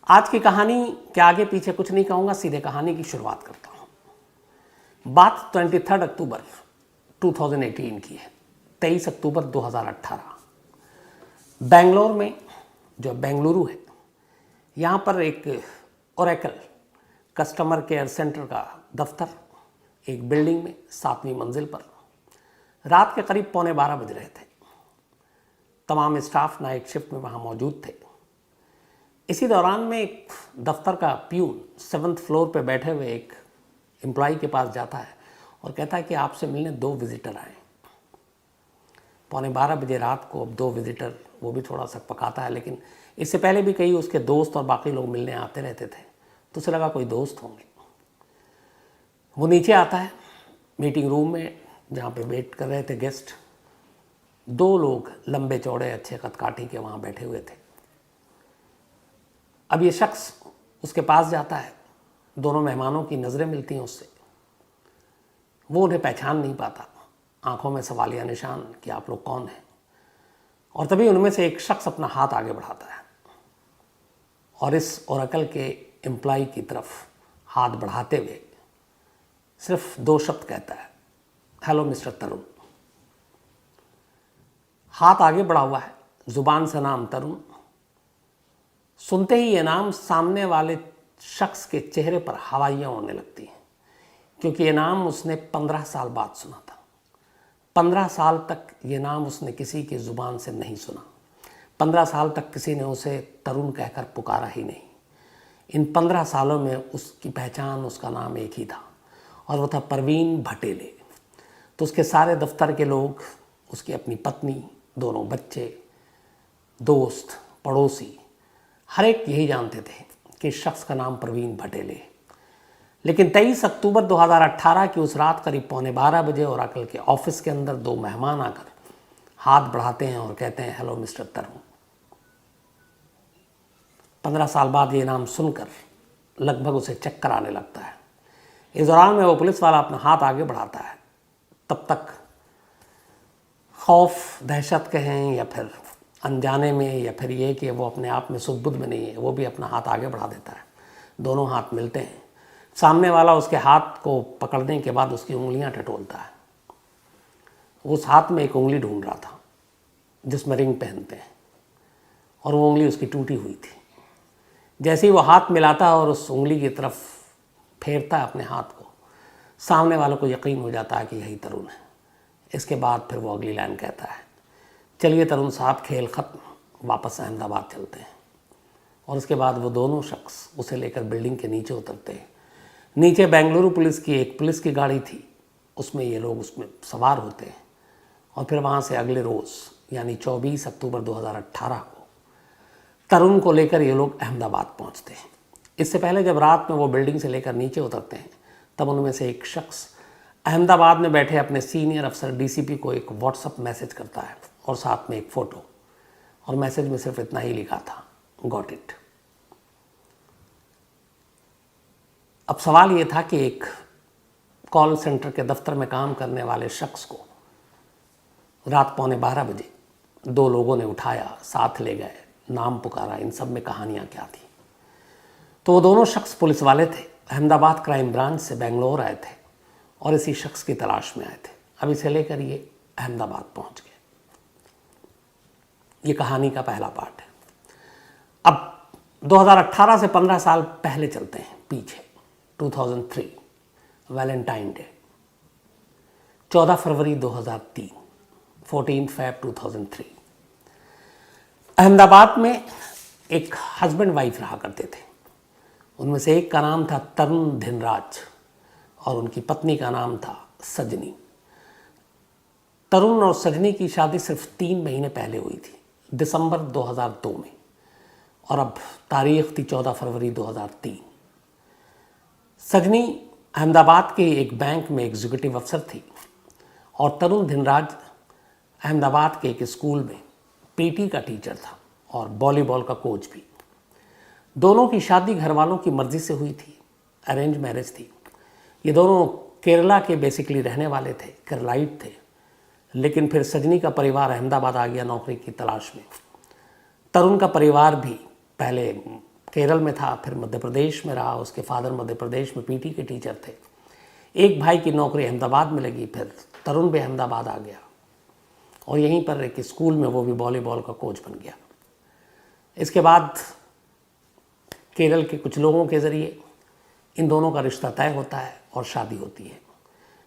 आज की कहानी के आगे पीछे कुछ नहीं कहूँगा, सीधे कहानी की शुरुआत करता हूँ। बात 23 अक्टूबर 2018 की है। 23 अक्टूबर 2018 बेंगलोर में, जो बेंगलुरु है, यहाँ पर एक ओरेकल कस्टमर केयर सेंटर का दफ्तर एक बिल्डिंग में 7वीं मंजिल पर रात के करीब 11:15 बज रहे थे। तमाम स्टाफ नाइट शिफ्ट में वहाँ मौजूद थे। इसी दौरान में एक दफ्तर का प्यून 7th फ्लोर पे बैठे हुए एक एम्प्लॉय के पास जाता है और कहता है कि आपसे मिलने 2 विजिटर आए। 11:15 बजे रात को अब 2 विजिटर, वो भी थोड़ा सा पकाता है, लेकिन इससे पहले भी कई उसके दोस्त और बाकी लोग मिलने आते रहते थे, तो उसे लगा कोई दोस्त होंगे। वो नीचे आता है मीटिंग रूम में, जहाँ पे वेट कर रहे थे गेस्ट। 2 लोग लंबे चौड़े अच्छे कदकाठी के वहाँ बैठे हुए थे। अब ये शख्स उसके पास जाता है, दोनों मेहमानों की नज़रें मिलती हैं उससे। वो उन्हें पहचान नहीं पाता, आंखों में सवालिया निशान कि आप लोग कौन हैं। और तभी उनमें से एक शख्स अपना हाथ आगे बढ़ाता है और इस ओरेकल के एम्प्लॉय की तरफ हाथ बढ़ाते हुए सिर्फ 2 शब्द कहता है, हेलो मिस्टर तरुण। हाथ आगे बढ़ा हुआ है, जुबान से नाम तरुण। सुनते ही ये नाम सामने वाले शख्स के चेहरे पर हवाइयाँ उड़ने लगती हैं, क्योंकि ये नाम उसने 15 साल बाद सुना था। 15 साल तक ये नाम उसने किसी की ज़ुबान से नहीं सुना। 15 साल तक किसी ने उसे तरुण कहकर पुकारा ही नहीं। इन 15 सालों में उसकी पहचान, उसका नाम एक ही था, और वो था परवीन भटेले। तो उसके सारे दफ्तर के लोग, उसकी अपनी पत्नी, दोनों बच्चे, दोस्त, पड़ोसी, हर एक यही जानते थे कि इस शख्स का नाम परवीन भटेले है। लेकिन 23 अक्टूबर 2018 की उस रात करीब 11:15 बजे ओरेकल के ऑफिस के अंदर 2 मेहमान आकर हाथ बढ़ाते हैं और कहते हैं, हेलो मिस्टर तरुण। 15 साल बाद ये नाम सुनकर लगभग उसे चक्कर आने लगता है। इस दौरान में वो पुलिस वाला अपना हाथ आगे बढ़ाता है। तब तक खौफ, दहशत कहें या फिर अनजाने में, या फिर ये कि वो अपने आप में सुध-बुध में नहीं है, वो भी अपना हाथ आगे बढ़ा देता है। दोनों हाथ मिलते हैं। सामने वाला उसके हाथ को पकड़ने के बाद उसकी उंगलियां टटोलता है। उस हाथ में एक उंगली ढूंढ रहा था जिसमें रिंग पहनते हैं, और वो उंगली उसकी टूटी हुई थी। जैसे ही वो हाथ मिलाता है और उस उंगली की तरफ फेरता है अपने हाथ को, सामने वालों को यकीन हो जाता है कि यही तरुण है। इसके बाद फिर वो अगली लाइन कहता है, चलिए तरुण साहब, खेल ख़त्म, वापस अहमदाबाद चलते हैं। और उसके बाद वो दोनों शख्स उसे लेकर बिल्डिंग के नीचे उतरते हैं। नीचे बेंगलुरु पुलिस की एक पुलिस की गाड़ी थी, उसमें ये लोग उसमें सवार होते हैं, और फिर वहाँ से अगले रोज़ यानी 24 अक्टूबर 2018 को तरुण को लेकर ये लोग अहमदाबाद पहुँचते हैं। इससे पहले जब रात में वो बिल्डिंग से लेकर नीचे उतरते हैं, तब उनमें से एक शख्स अहमदाबाद में बैठे अपने सीनियर अफसर डीसीपी को एक व्हाट्सएप मैसेज करता है और साथ में एक फ़ोटो, और मैसेज में सिर्फ इतना ही लिखा था, गॉट इट। अब सवाल ये था कि एक कॉल सेंटर के दफ्तर में काम करने वाले शख्स को रात 11:15 बजे 2 लोगों ने उठाया, साथ ले गए, नाम पुकारा, इन सब में कहानियाँ क्या थी। तो वो दोनों शख्स पुलिस वाले थे, अहमदाबाद क्राइम ब्रांच से बेंगलोर आए थे और इसी शख्स की तलाश में आए थे। अब इसे लेकर ये अहमदाबाद पहुँच गए। ये कहानी का पहला पार्ट है। अब 2018 से 15 साल पहले चलते हैं पीछे। 2003 वैलेंटाइन डे, 14 फरवरी 2003, 14 फ़रवरी 2003। अहमदाबाद में एक हस्बैंड वाइफ रहा करते थे। उनमें से एक का नाम था तरुण धिनराज और उनकी पत्नी का नाम था सजनी। तरुण और सजनी की शादी सिर्फ 3 महीने पहले हुई थी, दिसंबर 2002 में, और अब तारीख थी 14 फरवरी 2003। सजनी अहमदाबाद के एक बैंक में एग्जीक्यूटिव अफसर थी और तरुण धिनराज अहमदाबाद के एक स्कूल में पीटी का टीचर था और वॉलीबॉल का कोच भी। दोनों की शादी घर वालों की मर्ज़ी से हुई थी, अरेंज मैरिज थी। ये दोनों केरला के बेसिकली रहने वाले थे, केरलाइट थे, लेकिन फिर सजनी का परिवार अहमदाबाद आ गया नौकरी की तलाश में। तरुण का परिवार भी पहले केरल में था, फिर मध्य प्रदेश में रहा, उसके फादर मध्य प्रदेश में पीटी के टीचर थे। एक भाई की नौकरी अहमदाबाद में लगी, फिर तरुण भी अहमदाबाद आ गया और यहीं पर एक स्कूल में वो भी वॉलीबॉल का कोच बन गया। इसके बाद केरल के कुछ लोगों के ज़रिए इन दोनों का रिश्ता तय होता है और शादी होती है।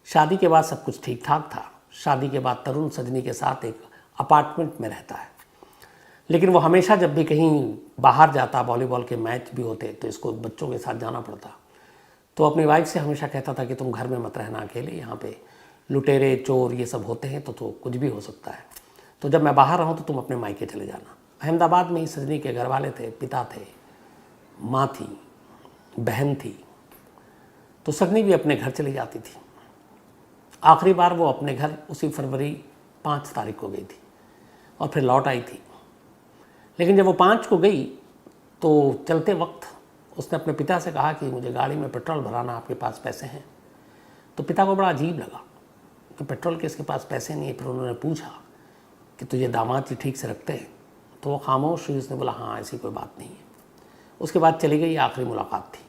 शादी के बाद सब कुछ ठीक ठाक था। शादी के बाद तरुण सजनी के साथ एक अपार्टमेंट में रहता है, लेकिन वो हमेशा जब भी कहीं बाहर जाता, वॉलीबॉल के मैच भी होते तो इसको बच्चों के साथ जाना पड़ता, तो अपनी वाइफ से हमेशा कहता था कि तुम घर में मत रहना अकेले, यहाँ पे लुटेरे चोर ये सब होते हैं तो कुछ भी हो सकता है, तो जब मैं बाहर रहूँ तो तुम अपने मायके चले जाना। अहमदाबाद में ही सजनी के घर वाले थे, पिता थे, माँ थी, बहन थी, तो सजनी भी अपने घर चली जाती थी। आखिरी बार वो अपने घर उसी फरवरी 5 तारीख को गई थी और फिर लौट आई थी। लेकिन जब वो 5 को गई तो चलते वक्त उसने अपने पिता से कहा कि मुझे गाड़ी में पेट्रोल भराना, आपके पास पैसे हैं? तो पिता को बड़ा अजीब लगा कि पेट्रोल के इसके पास पैसे नहीं है। फिर उन्होंने पूछा कि तुझे दामाद जी ठीक से रखते हैं? तो वो खामोश हुई, उसने बोला हाँ ऐसी कोई बात नहीं है। उसके बाद चली गई, आखिरी मुलाकात थी।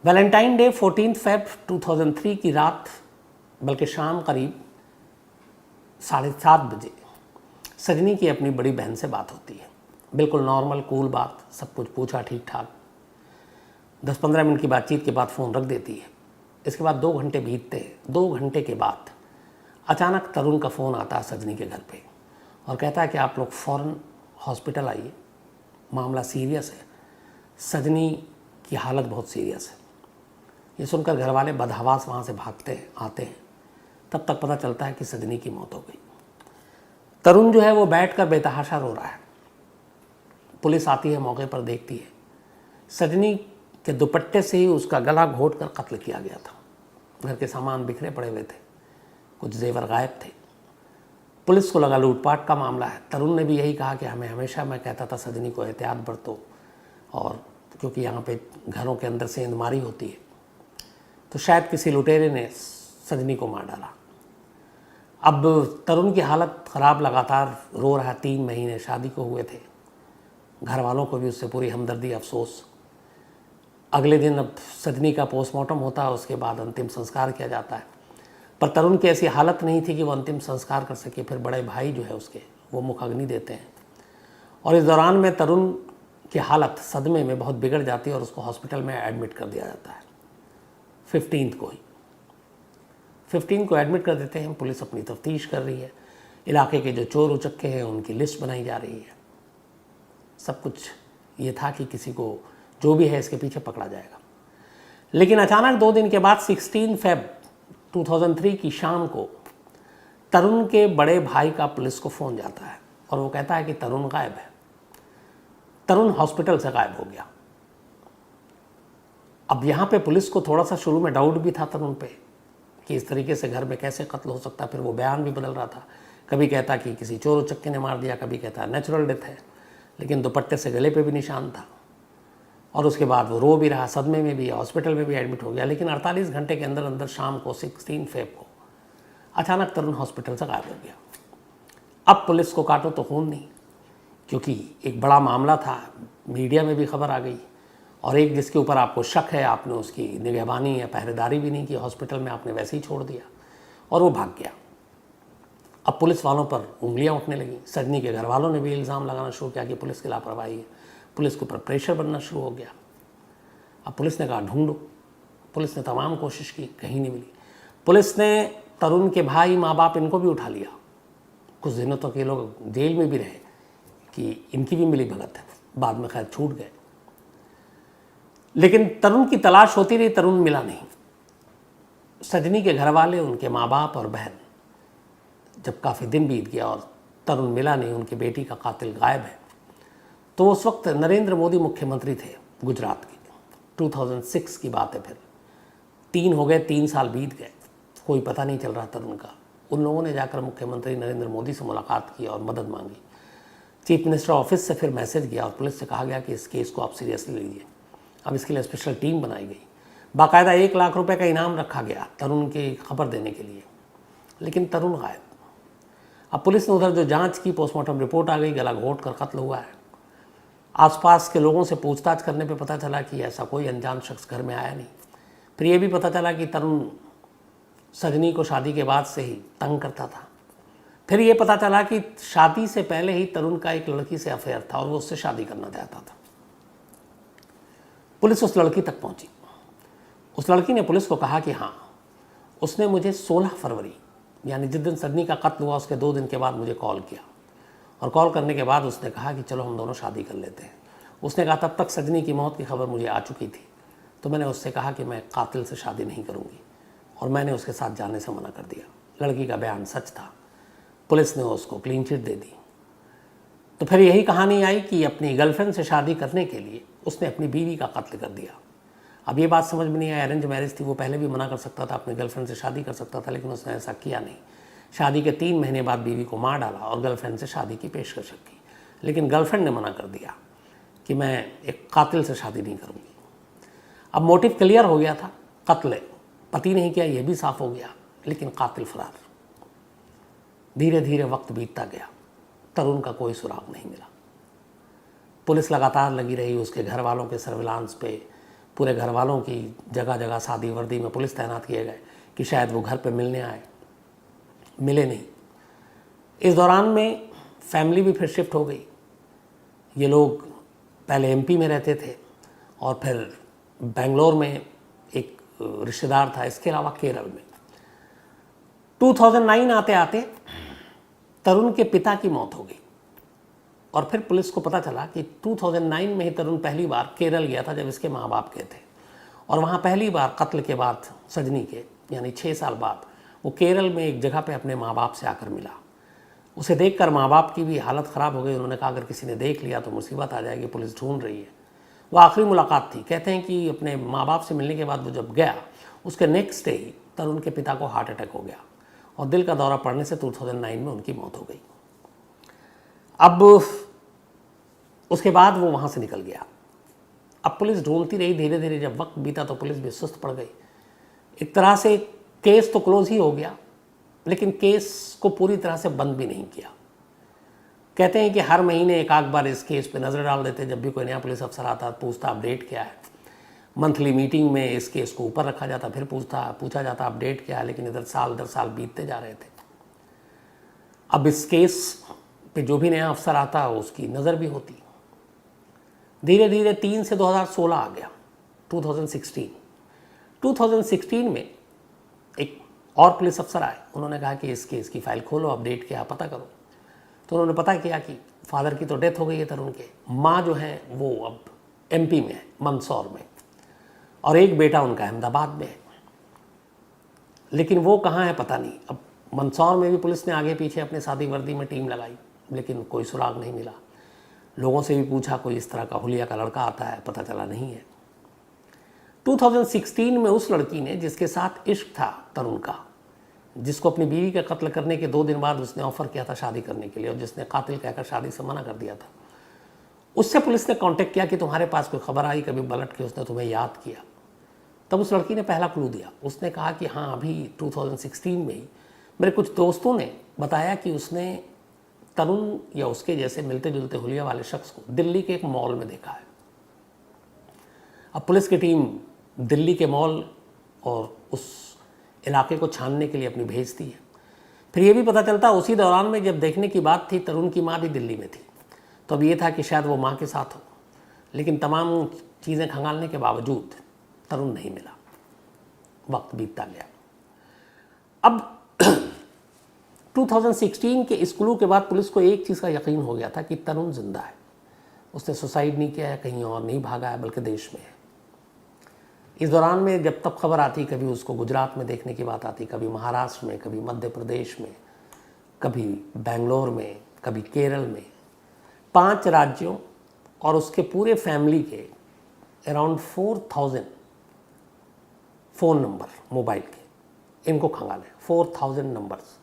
वैलेंटाइन डे 14 फेब 2003 की रात, बल्कि शाम करीब 7:30 बजे सजनी की अपनी बड़ी बहन से बात होती है। बिल्कुल नॉर्मल कूल बात, सब कुछ पूछा ठीक ठाक। 10-15 मिनट की बातचीत के बाद फ़ोन रख देती है। इसके बाद 2 घंटे बीतते हैं। 2 घंटे के बाद अचानक तरुण का फ़ोन आता है सजनी के घर पे और कहता है कि आप लोग फ़ौरन हॉस्पिटल आइए, मामला सीरियस है, सजनी की हालत बहुत सीरियस है। ये सुनकर घर वाले बदहवास वहाँ से भागते हैं, आते हैं। तब तक पता चलता है कि सजनी की मौत हो गई। तरुण जो है वो बैठकर बेतहाशा रो रहा है। पुलिस आती है, मौके पर देखती है, सजनी के दुपट्टे से ही उसका गला घोट कर कत्ल किया गया था। घर के सामान बिखरे पड़े हुए थे, कुछ जेवर गायब थे। पुलिस को लगा लूटपाट का मामला है। तरुण ने भी यही कहा कि हमें हमेशा, मैं कहता था सजनी को एहतियात बरतो, और क्योंकि यहाँ पे घरों के अंदर सेंधमारी होती है, तो शायद किसी लुटेरे ने सजनी को मार डाला। अब तरुण की हालत ख़राब, लगातार रो रहा। 3 महीने शादी को हुए थे। घर वालों को भी उससे पूरी हमदर्दी, अफसोस। अगले दिन अब सजनी का पोस्टमार्टम होता है, उसके बाद अंतिम संस्कार किया जाता है। पर तरुण की ऐसी हालत नहीं थी कि वो अंतिम संस्कार कर सके। फिर बड़े भाई जो है उसके, वो मुखाग्नि देते हैं और इस दौरान में तरुण की हालत सदमे में बहुत बिगड़ जाती है और उसको हॉस्पिटल में एडमिट कर दिया जाता है। 15 को एडमिट कर देते हैं। पुलिस अपनी तफ्तीश कर रही है, इलाके के जो चोर उचक्के हैं उनकी लिस्ट बनाई जा रही है। सब कुछ ये था कि किसी को जो भी है इसके पीछे पकड़ा जाएगा। लेकिन अचानक 2 दिन के बाद 16 फेब 2003 की शाम को तरुण के बड़े भाई का पुलिस को फ़ोन जाता है और वो कहता है कि तरुण गायब है। तरुण हॉस्पिटल से गायब हो गया। अब यहाँ पे पुलिस को थोड़ा सा शुरू में डाउट भी था तरुण पे कि इस तरीके से घर में कैसे कत्ल हो सकता है। फिर वो बयान भी बदल रहा था, कभी कहता कि किसी चोर उचक्के ने मार दिया, कभी कहता नेचुरल डेथ है, लेकिन दुपट्टे से गले पे भी निशान था। और उसके बाद वो रो भी रहा, सदमे में भी, हॉस्पिटल में भी एडमिट हो गया। लेकिन 48 घंटे के अंदर अंदर शाम को 16 फेब को अचानक तरुण हॉस्पिटल से गायब हो गया। अब पुलिस को काटो तो खून नहीं, क्योंकि एक बड़ा मामला था, मीडिया में भी खबर आ गई, और एक जिसके ऊपर आपको शक है, आपने उसकी निगहबानी या पहरेदारी भी नहीं की, हॉस्पिटल में आपने वैसे ही छोड़ दिया और वो भाग गया। अब पुलिस वालों पर उंगलियां उठने लगी। सजनी के घर वालों ने भी इल्ज़ाम लगाना शुरू किया कि पुलिस की लापरवाही है। पुलिस के ऊपर प्रेशर बनना शुरू हो गया। अब पुलिस ने कहा ढूंढो। पुलिस ने तमाम कोशिश की, कहीं नहीं मिली। पुलिस ने तरुण के भाई, माँ बाप, इनको भी उठा लिया। कुछ दिनों तक ये लोग जेल में भी रहे कि इनकी भी मिली भगत है। बाद में खैर छूट गए। लेकिन तरुण की तलाश होती रही, तरुण मिला नहीं। सजनी के घर वाले, उनके माँ बाप और बहन, जब काफ़ी दिन बीत गया और तरुण मिला नहीं, उनकी बेटी का कातिल गायब है, तो उस वक्त नरेंद्र मोदी मुख्यमंत्री थे गुजरात के। 2006 की बात है। फिर 3 हो गए, 3 साल बीत गए, कोई पता नहीं चल रहा तरुण का। उन लोगों ने जाकर मुख्यमंत्री नरेंद्र मोदी से मुलाकात की और मदद मांगी। चीफ मिनिस्टर ऑफिस से फिर मैसेज गया और पुलिस से कहा गया कि इस केस को आप सीरियसली लीजिए। अब इसके लिए स्पेशल टीम बनाई गई। बाकायदा 1 लाख रुपए का इनाम रखा गया तरुण की खबर देने के लिए। लेकिन तरुण गायब। अब पुलिस ने उधर जो जांच की, पोस्टमार्टम रिपोर्ट आ गई, गला घोट कर कत्ल हुआ है। आसपास के लोगों से पूछताछ करने पे पता चला कि ऐसा कोई अनजान शख्स घर में आया नहीं। फिर ये भी पता चला कि तरुण सजनी को शादी के बाद से ही तंग करता था। फिर ये पता चला कि शादी से पहले ही तरुण का एक लड़की से अफेयर था और वो उससे शादी करना चाहता था। पुलिस उस लड़की तक पहुंची। उस लड़की ने पुलिस को कहा कि हाँ, उसने मुझे 16 फरवरी यानी जिस दिन सजनी का कत्ल हुआ उसके 2 दिन के बाद मुझे कॉल किया, और कॉल करने के बाद उसने कहा कि चलो हम दोनों शादी कर लेते हैं। उसने कहा तब तक सजनी की मौत की खबर मुझे आ चुकी थी, तो मैंने उससे कहा कि मैं कातिल से शादी नहीं करूँगी, और मैंने उसके साथ जाने से मना कर दिया। लड़की का बयान सच था। पुलिस ने उसको क्लीन चिट दे दी। तो फिर यही कहानी आई कि अपनी गर्लफ्रेंड से शादी करने के लिए उसने अपनी बीवी का कत्ल कर दिया। अब ये बात समझ में नहीं आई, अरेंज मैरिज थी, वो पहले भी मना कर सकता था, अपनी गर्लफ्रेंड से शादी कर सकता था, लेकिन उसने ऐसा किया नहीं। शादी के 3 महीने बाद बीवी को मार डाला और गर्लफ्रेंड से शादी की पेशकश की, लेकिन गर्लफ्रेंड ने मना कर दिया कि मैं एक कातिल से शादी नहीं करूँगी। अब मोटिव क्लियर हो गया था, कत्ल पति नहीं किया ये भी साफ हो गया, लेकिन कातिल फरार। धीरे धीरे वक्त बीतता गया, तरुण का कोई सुराग नहीं मिला। पुलिस लगातार लगी रही उसके घर वालों के सर्विलांस पे। पूरे घर वालों की जगह जगह शादी वर्दी में पुलिस तैनात किए गए कि शायद वो घर पे मिलने आए, मिले नहीं। इस दौरान में फैमिली भी फिर शिफ्ट हो गई। ये लोग पहले एमपी में रहते थे और फिर बेंगलोर में एक रिश्तेदार था, इसके अलावा केरल में। 2009 आते आते तरुण के पिता की मौत हो गई, और फिर पुलिस को पता चला कि 2009 में ही तरुण पहली बार केरल गया था जब इसके माँ बाप गए थे, और वहाँ पहली बार कत्ल के बाद सजनी के यानी 6 साल बाद वो केरल में एक जगह पे अपने माँ बाप से आकर मिला। उसे देखकर माँ बाप की भी हालत ख़राब हो गई। उन्होंने कहा अगर किसी ने देख लिया तो मुसीबत आ जाएगी, पुलिस ढूंढ रही है। वो आखिरी मुलाकात थी। कहते हैं कि अपने माँ बाप से मिलने के बाद वो जब गया, उसके नेक्स्ट डे ही तरुण के पिता को हार्ट अटैक हो गया और दिल का दौरा पड़ने से 2009 में उनकी मौत हो गई। अब उसके बाद वो वहाँ से निकल गया। अब पुलिस ढूंढती रही। धीरे धीरे जब वक्त बीता तो पुलिस भी सुस्त पड़ गई। एक तरह से केस तो क्लोज ही हो गया, लेकिन केस को पूरी तरह से बंद भी नहीं किया। कहते हैं कि हर महीने एक आध बार इस केस पे नज़र डाल देते। जब भी कोई नया पुलिस अफसर आता पूछता अपडेट क्या है। मंथली मीटिंग में इस केस को ऊपर रखा जाता, फिर पूछा जाता अपडेट क्या है। लेकिन इधर साल बीतते जा रहे थे। अब इस केस पे जो भी नया अफसर आता उसकी नज़र भी होती। धीरे धीरे 3 से 2016 आ गया, 2016 में एक और पुलिस अफसर आए। उन्होंने कहा कि इस केस की फाइल खोलो, अपडेट क्या पता करो। तो उन्होंने पता किया कि फादर की तो डेथ हो गई है तरुण के, माँ जो है वो अब एमपी में है, मंदसौर में, और एक बेटा उनका अहमदाबाद में है। लेकिन वो कहाँ है पता नहीं। अब मंदसौर में भी पुलिस ने आगे पीछे अपने शादी वर्दी में टीम लगाई, लेकिन कोई सुराग नहीं मिला। लोगों से भी पूछा, कोई इस तरह का हुलिया का लड़का आता है, पता चला नहीं है। 2016 में उस लड़की ने जिसके साथ इश्क था तरुण का, जिसको अपनी बीवी का कत्ल करने के 2 दिन बाद उसने ऑफर किया था शादी करने के लिए, और जिसने कातिल कहकर शादी से मना कर दिया था, उससे पुलिस ने कांटेक्ट किया कि तुम्हारे पास कोई खबर आई कभी पलट के उसने तुम्हें याद किया। तब उस लड़की ने पहला क्लू दिया। उसने कहा कि हाँ, अभी 2016 में ही मेरे कुछ दोस्तों ने बताया कि उसने तरुण या उसके जैसे मिलते जुलते हुलिया वाले शख्स को दिल्ली के एक मॉल में देखा है। अब पुलिस की टीम दिल्ली के मॉल और उस इलाके को छानने के लिए अपनी भेजती है। फिर ये भी पता चलता उसी दौरान में जब देखने की बात थी, तरुण की माँ भी दिल्ली में थी। तो अब ये था कि शायद वो माँ के साथ हो, लेकिन तमाम चीज़ें खंगालने के बावजूद तरुण नहीं मिला। वक्त बीतता गया। अब 2016 के इस क्लू के बाद पुलिस को एक चीज़ का यकीन हो गया था कि तरुण जिंदा है। उसने सुसाइड नहीं किया है, कहीं और नहीं भागा है, बल्कि देश में है। इस दौरान में जब तब खबर आती, कभी उसको गुजरात में देखने की बात आती, कभी महाराष्ट्र में, कभी मध्य प्रदेश में, कभी बेंगलोर में, कभी केरल में। 5 राज्यों और उसके पूरे फैमिली के अराउंड 4000 फ़ोन नंबर मोबाइल के, इनको खंगाले 4000 नंबर्स,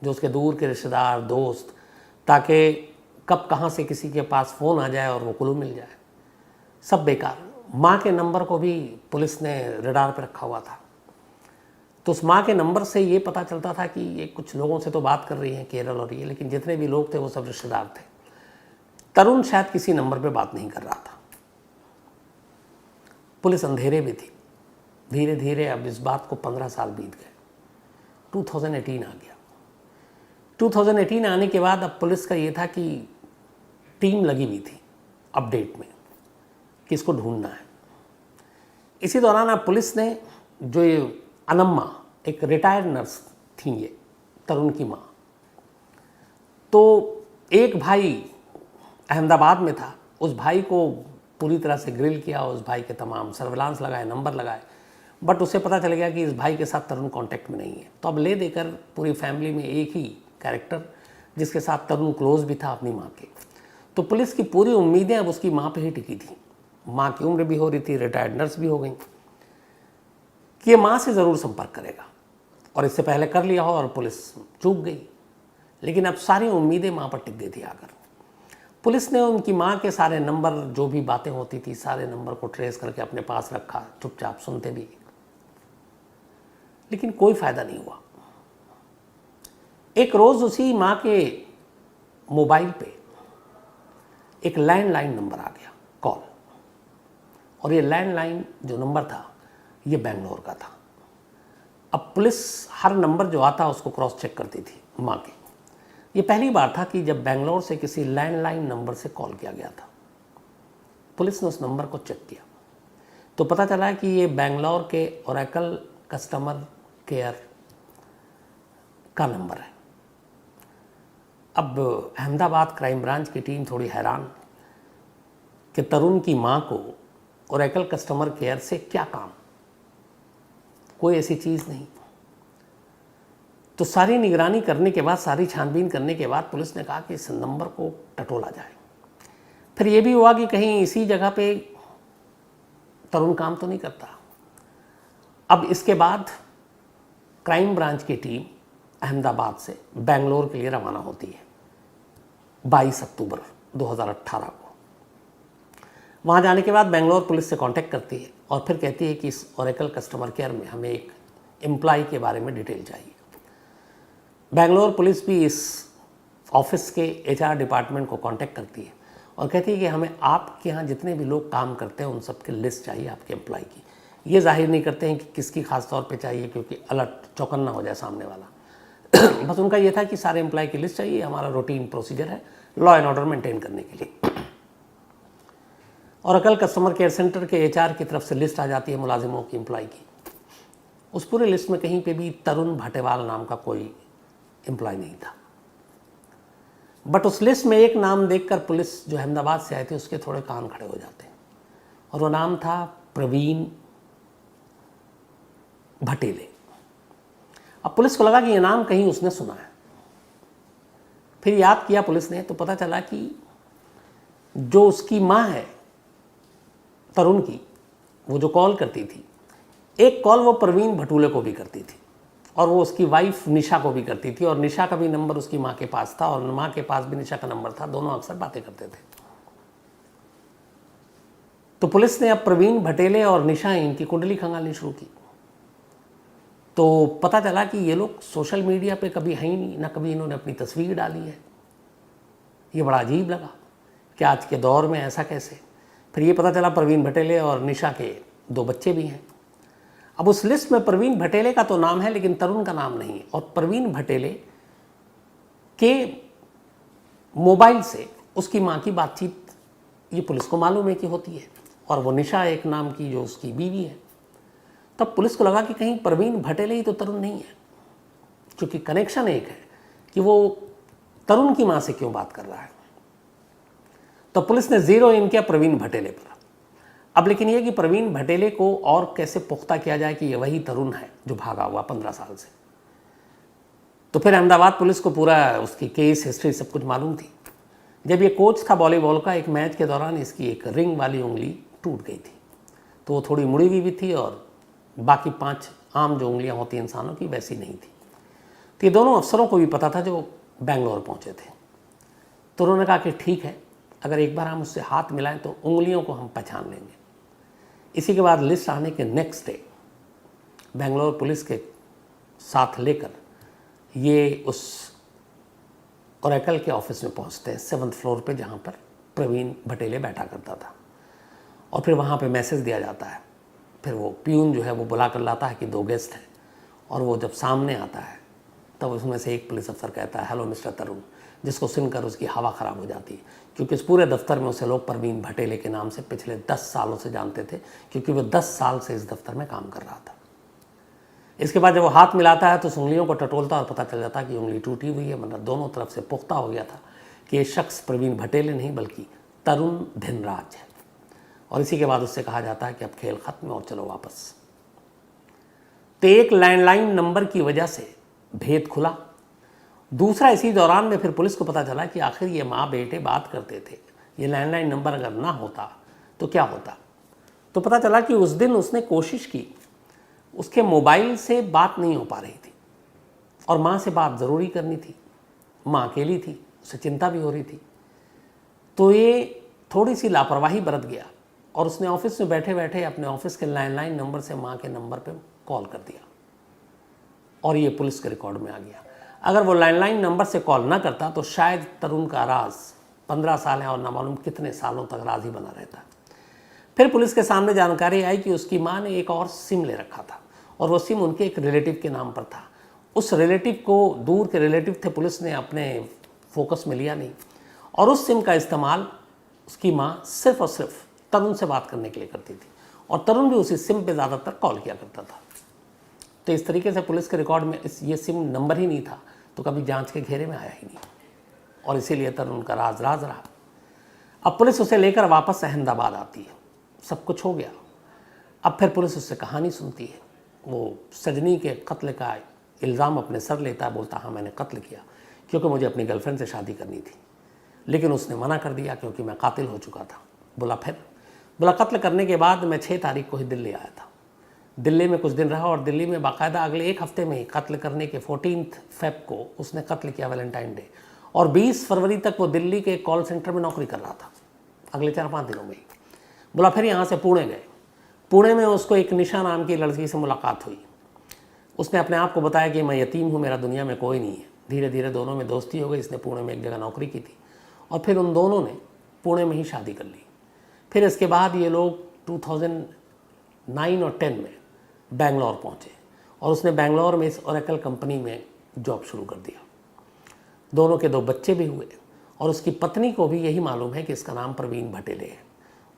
जो उसके दूर के रिश्तेदार दोस्त, ताकि कब कहाँ से किसी के पास फ़ोन आ जाए और वो क्लू मिल जाए। सब बेकार। माँ के नंबर को भी पुलिस ने रडार पर रखा हुआ था। तो उस माँ के नंबर से ये पता चलता था कि ये कुछ लोगों से तो बात कर रही हैं केरल और ये, लेकिन जितने भी लोग थे वो सब रिश्तेदार थे। तरुण शायद किसी नंबर पे बात नहीं कर रहा था। पुलिस अंधेरे में थी। धीरे धीरे अब इस बात को 15 साल बीत गए। 2018 आ गया। 2018 आने के बाद अब पुलिस का ये था कि टीम लगी हुई थी अपडेट में कि इसको ढूंढना है। इसी दौरान अब पुलिस ने जो ये अनम्मा, एक रिटायर्ड नर्स थी, ये तरुण की माँ, तो एक भाई अहमदाबाद में था, उस भाई को पूरी तरह से ग्रिल किया, उस भाई के तमाम सर्विलांस लगाए, नंबर लगाए, बट उसे पता चल गया कि इस भाई के साथ तरुण कांटेक्ट में नहीं है। तो अब ले देकर पूरी फैमिली में एक ही कैरेक्टर जिसके साथ तरुण क्लोज भी था अपनी माँ के। तो पुलिस की पूरी उम्मीदें अब उसकी माँ पे ही टिकी थी। माँ की उम्र भी हो रही थी, रिटायर्ड नर्स भी हो गई, कि ये माँ से ज़रूर संपर्क करेगा, और इससे पहले कर लिया हो और पुलिस चूक गई। लेकिन अब सारी उम्मीदें माँ पर टिक गई थी आकर। पुलिस ने उनकी माँ के सारे नंबर, जो भी बातें होती थी, सारे नंबर को ट्रेस करके अपने पास रखा, चुपचाप सुनते भी, लेकिन कोई फायदा नहीं हुआ। एक रोज उसी माँ के मोबाइल पे एक लैंडलाइन नंबर आ गया, कॉल, और ये लैंडलाइन जो नंबर था ये बेंगलोर का था। अब पुलिस हर नंबर जो आता उसको क्रॉस चेक करती थी माँ के। ये पहली बार था कि जब बेंगलोर से किसी लैंडलाइन नंबर से कॉल किया गया था। पुलिस ने उस नंबर को चेक किया तो पता चला कि ये बेंगलोर के ओरेकल कस्टमर केयर का नंबर है। अब अहमदाबाद क्राइम ब्रांच की टीम थोड़ी हैरान कि तरुण की माँ को ओरेकल कस्टमर केयर से क्या काम, कोई ऐसी चीज़ नहीं। तो सारी निगरानी करने के बाद, सारी छानबीन करने के बाद पुलिस ने कहा कि इस नंबर को टटोला जाए। फिर ये भी हुआ कि कहीं इसी जगह पे तरुण काम तो नहीं करता। अब इसके बाद क्राइम ब्रांच की टीम अहमदाबाद से बेंगलोर के लिए रवाना होती है 22 अक्टूबर 2018 को। वहाँ जाने के बाद बेंगलोर पुलिस से कांटेक्ट करती है और फिर कहती है कि इस ओरेकल कस्टमर केयर में हमें एक एम्प्लॉय के बारे में डिटेल चाहिए। बेंगलोर पुलिस भी इस ऑफिस के HR डिपार्टमेंट को कांटेक्ट करती है और कहती है कि हमें आपके यहाँ जितने भी लोग काम करते हैं उन सबकी लिस्ट चाहिए आपके एम्प्लॉय की। ये जाहिर नहीं करते हैं कि किसकी खास तौर पे चाहिए, क्योंकि अलर्ट चौकन्ना हो जाए सामने वाला। बस उनका ये था कि सारे एम्प्लॉय की लिस्ट चाहिए, हमारा रूटीन प्रोसीजर है लॉ एंड ऑर्डर मेंटेन करने के लिए। ओरेकल कस्टमर केयर सेंटर के HR की तरफ से लिस्ट आ जाती है मुलाजिमों की, एम्प्लॉय की। उस पूरे लिस्ट में कहीं पे भी तरुण भटेवाल नाम का कोई एम्प्लॉय नहीं था। बट उस लिस्ट में एक नाम देखकर पुलिस जो अहमदाबाद से आए थे उसके थोड़े कान खड़े हो जाते हैं, और वो नाम था प्रवीण भटेले। अब पुलिस को लगा कि ये नाम कहीं उसने सुना है। फिर याद किया पुलिस ने तो पता चला कि जो उसकी माँ है तरुण की, वो जो कॉल करती थी, एक कॉल वो प्रवीण भटूले को भी करती थी और वो उसकी वाइफ निशा को भी करती थी, और निशा का भी नंबर उसकी माँ के पास था और माँ के पास भी निशा का नंबर था। दोनों अक्सर बातें करते थे। तो पुलिस ने अब प्रवीण भटेले और निशा, इनकी कुंडली खंगालनी शुरू की। तो पता चला कि ये लोग सोशल मीडिया पे कभी हैं ही नहीं, ना कभी इन्होंने अपनी तस्वीर डाली है। ये बड़ा अजीब लगा कि आज के दौर में ऐसा कैसे। फिर ये पता चला प्रवीण भटेले और निशा के 2 बच्चे भी हैं। अब उस लिस्ट में प्रवीण भटेले का तो नाम है लेकिन तरुण का नाम नहीं है, और प्रवीण भटेले के मोबाइल से उसकी माँ की बातचीत ये पुलिस को मालूम है कि होती है, और वो निशा एक नाम की जो उसकी बीवी है। तब पुलिस को लगा कि कहीं प्रवीण भटेले ही तो तरुण नहीं है, क्योंकि कनेक्शन एक है कि वो तरुण की माँ से क्यों बात कर रहा है। तो पुलिस ने ज़ीरो इन किया प्रवीण भटेले पर। अब लेकिन ये कि प्रवीण भटेले को और कैसे पुख्ता किया जाए कि ये वही तरुण है जो भागा हुआ 15 साल से। तो फिर अहमदाबाद पुलिस को पूरा उसकी केस हिस्ट्री सब कुछ मालूम थी। जब ये कोच था वॉलीबॉल का, एक मैच के दौरान इसकी एक रिंग वाली उंगली टूट गई थी, तो वो थोड़ी मुड़ी हुई भी थी और बाकी 5 आम जो उंगलियां होती हैं इंसानों की वैसी नहीं थी। तो ये दोनों अफसरों को भी पता था जो बेंगलोर पहुंचे थे। तो उन्होंने कहा कि ठीक है, अगर एक बार हम उससे हाथ मिलाएं तो उंगलियों को हम पहचान लेंगे। इसी के बाद लिस्ट आने के नेक्स्ट डे बेंगलोर पुलिस के साथ लेकर ये उस ओरेकल के ऑफिस में पहुंचते हैं 7th फ्लोर पे, जहां पर प्रवीण भटेले बैठा करता था। और फिर वहाँ पे मैसेज दिया जाता है, फिर वो प्यून जो है वो बुला कर लाता है कि 2 गेस्ट हैं, और वो जब सामने आता है तब उसमें से एक पुलिस अफसर कहता है, हेलो मिस्टर तरुण, जिसको सुनकर उसकी हवा ख़राब हो जाती है, क्योंकि इस पूरे दफ्तर में उसे लोग प्रवीण भटेले के नाम से पिछले 10 सालों से जानते थे, क्योंकि वो 10 साल से इस दफ्तर में काम कर रहा था। इसके बाद जब वो हाथ मिलाता है तो उस उंगलियों को टटोलता और पता चल जाता है कि उंगली टूटी हुई है, मतलब दोनों तरफ से पुख्ता हो गया था कि ये शख्स प्रवीण भटेले नहीं बल्कि तरुण धिनराज है। और इसी के बाद उससे कहा जाता है कि अब खेल खत्म और चलो वापस। तो एक लैंडलाइन नंबर की वजह से भेद खुला। दूसरा, इसी दौरान में फिर पुलिस को पता चला कि आखिर ये माँ बेटे बात करते थे, ये लैंडलाइन नंबर अगर ना होता तो क्या होता। तो पता चला कि उस दिन उसने कोशिश की, उसके मोबाइल से बात नहीं हो पा रही थी और माँ से बात ज़रूरी करनी थी, माँ अकेली थी, उसे चिंता भी हो रही थी। तो ये थोड़ी सी लापरवाही बरत गया और उसने ऑफिस में बैठे बैठे अपने ऑफिस के लैंडलाइन नंबर से माँ के नंबर पे कॉल कर दिया और ये पुलिस के रिकॉर्ड में आ गया। अगर वो लैंडलाइन नंबर से कॉल ना करता तो शायद तरुण का राज 15 साल है और ना मालूम कितने सालों तक राज ही बना रहता। फिर पुलिस के सामने जानकारी आई कि उसकी माँ ने एक और सिम ले रखा था और वो सिम उनके एक रिलेटिव के नाम पर था। उस रिलेटिव को, दूर के रिलेटिव थे, पुलिस ने अपने फोकस में लिया नहीं और उस सिम का इस्तेमाल उसकी माँ सिर्फ और सिर्फ तरुण से बात करने के लिए करती थी और तरुण भी उसी सिम पे ज़्यादातर कॉल किया करता था। तो इस तरीके से पुलिस के रिकॉर्ड में ये सिम नंबर ही नहीं था तो कभी जांच के घेरे में आया ही नहीं और इसीलिए तरुण का राज राज रहा। अब पुलिस उसे लेकर वापस अहमदाबाद आती है, सब कुछ हो गया। अब फिर पुलिस उससे कहानी सुनती है। वो सजनी के कत्ल का इल्ज़ाम अपने सर लेता है, बोलता हाँ मैंने कत्ल किया क्योंकि मुझे अपनी गर्लफ्रेंड से शादी करनी थी, लेकिन उसने मना कर दिया क्योंकि मैं कातिल हो चुका था। बोला कत्ल करने के बाद मैं 6 तारीख को ही दिल्ली आया था। दिल्ली में कुछ दिन रहा और दिल्ली में बाकायदा अगले 1 हफ्ते में ही कत्ल करने के 14 फेब को उसने कत्ल किया, वैलेंटाइन डे, और 20 फरवरी तक वो दिल्ली के कॉल सेंटर में नौकरी कर रहा था, अगले 4-5 दिनों में ही। बोला फिर यहाँ से पुणे गए। पुणे में उसको एक निशा नाम की लड़की से मुलाकात हुई। उसने अपने आप को बताया कि मैं यतीम हूँ, मेरा दुनिया में कोई नहीं है। धीरे धीरे दोनों में दोस्ती हो गई। इसने पुणे में एक जगह नौकरी की थी और फिर उन दोनों ने पुणे में ही शादी कर ली। फिर इसके बाद ये लोग 2009 और 10 में बेंगलोर पहुँचे और उसने बेंगलोर में इस ओरेकल कंपनी में जॉब शुरू कर दिया। दोनों के 2 बच्चे भी हुए और उसकी पत्नी को भी यही मालूम है कि इसका नाम प्रवीण भटेले है।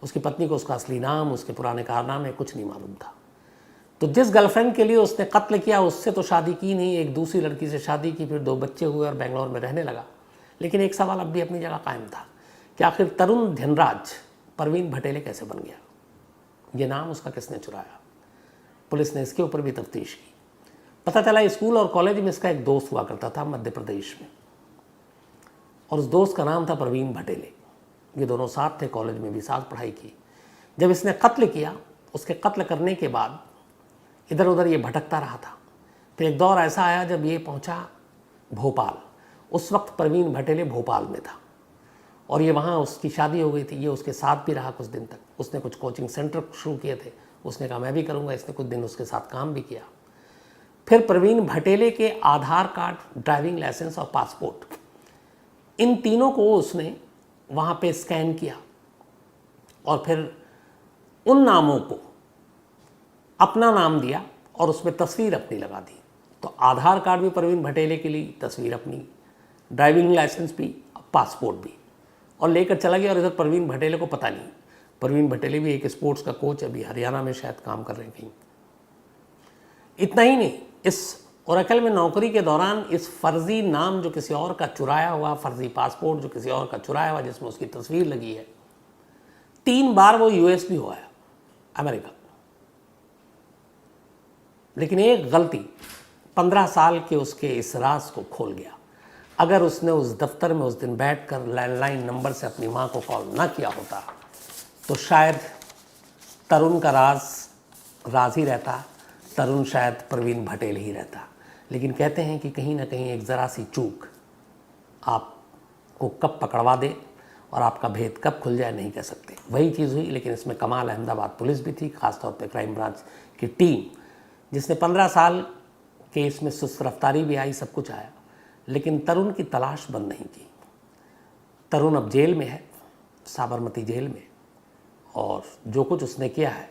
उसकी पत्नी को उसका असली नाम, उसके पुराने कारनामे कुछ नहीं मालूम था। तो जिस गर्लफ्रेंड के लिए उसने कत्ल किया उससे तो शादी की नहीं, एक दूसरी लड़की से शादी की, फिर 2 बच्चे हुए और बेंगलोर में रहने लगा। लेकिन एक सवाल अब भी अपनी जगह कायम था कि आखिर तरुण धिनराज प्रवीण भटेले कैसे बन गया, ये नाम उसका किसने चुराया। पुलिस ने इसके ऊपर भी तफ्तीश की। पता चला स्कूल और कॉलेज में इसका एक दोस्त हुआ करता था मध्य प्रदेश में और उस दोस्त का नाम था प्रवीण भटेले। ये दोनों साथ थे, कॉलेज में भी साथ पढ़ाई की। जब इसने कत्ल किया, उसके कत्ल करने के बाद इधर उधर ये भटकता रहा था। फिर एक दौर ऐसा आया जब ये पहुंचा भोपाल। उस वक्त प्रवीण भटेले भोपाल में था और ये वहाँ उसकी शादी हो गई थी। ये उसके साथ भी रहा कुछ दिन तक। उसने कुछ कोचिंग सेंटर शुरू किए थे, उसने कहा मैं भी करूँगा। इसने कुछ दिन उसके साथ काम भी किया। फिर प्रवीण भटेले के आधार कार्ड, ड्राइविंग लाइसेंस और पासपोर्ट, इन तीनों को उसने वहाँ पे स्कैन किया और फिर उन नामों को अपना नाम दिया और उसमें तस्वीर अपनी लगा दी। तो आधार कार्ड भी प्रवीण भटेले के लिए, तस्वीर अपनी, ड्राइविंग लाइसेंस भी, पासपोर्ट भी, और लेकर चला गया। और इधर प्रवीण भटेले को पता नहीं। प्रवीण भटेले भी एक स्पोर्ट्स का कोच, अभी हरियाणा में शायद काम कर रहे हैं कहीं। इतना ही नहीं, इस ओरेकल में नौकरी के दौरान इस फर्जी नाम जो किसी और का चुराया हुआ, फर्जी पासपोर्ट जो किसी और का चुराया हुआ जिसमें उसकी तस्वीर लगी है, 3 बार वो यूएस भी हुआ है, अमेरिका। लेकिन एक गलती 15 साल के उसके इस राज को खोल गया। अगर उसने उस दफ्तर में उस दिन बैठकर लैंडलाइन नंबर से अपनी माँ को कॉल ना किया होता तो शायद तरुण का राज ही रहता, तरुण शायद प्रवीण भटेले ही रहता। लेकिन कहते हैं कि कहीं ना कहीं एक ज़रा सी चूक आपको कब पकड़वा दे और आपका भेद कब खुल जाए नहीं कह सकते। वही चीज़ हुई। लेकिन इसमें कमाल अहमदाबाद पुलिस भी थी, ख़ासतौर पे क्राइम ब्रांच की टीम, जिसने 15 साल के इसमें सुस्त रफ्तारी भी आई, सब कुछ आया, लेकिन तरुण की तलाश बंद नहीं की। तरुण अब जेल में है साबरमती जेल में, और जो कुछ उसने किया है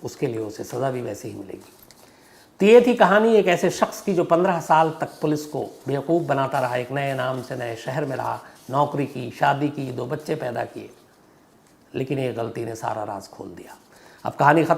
उसके लिए उसे सज़ा भी वैसे ही मिलेगी। तो ये थी कहानी एक ऐसे शख्स की जो 15 साल तक पुलिस को बेवकूफ़ बनाता रहा, एक नए नाम से नए शहर में रहा, नौकरी की, शादी की, 2 बच्चे पैदा किए, लेकिन ये गलती ने सारा राज खोल दिया। अब कहानी खत्म।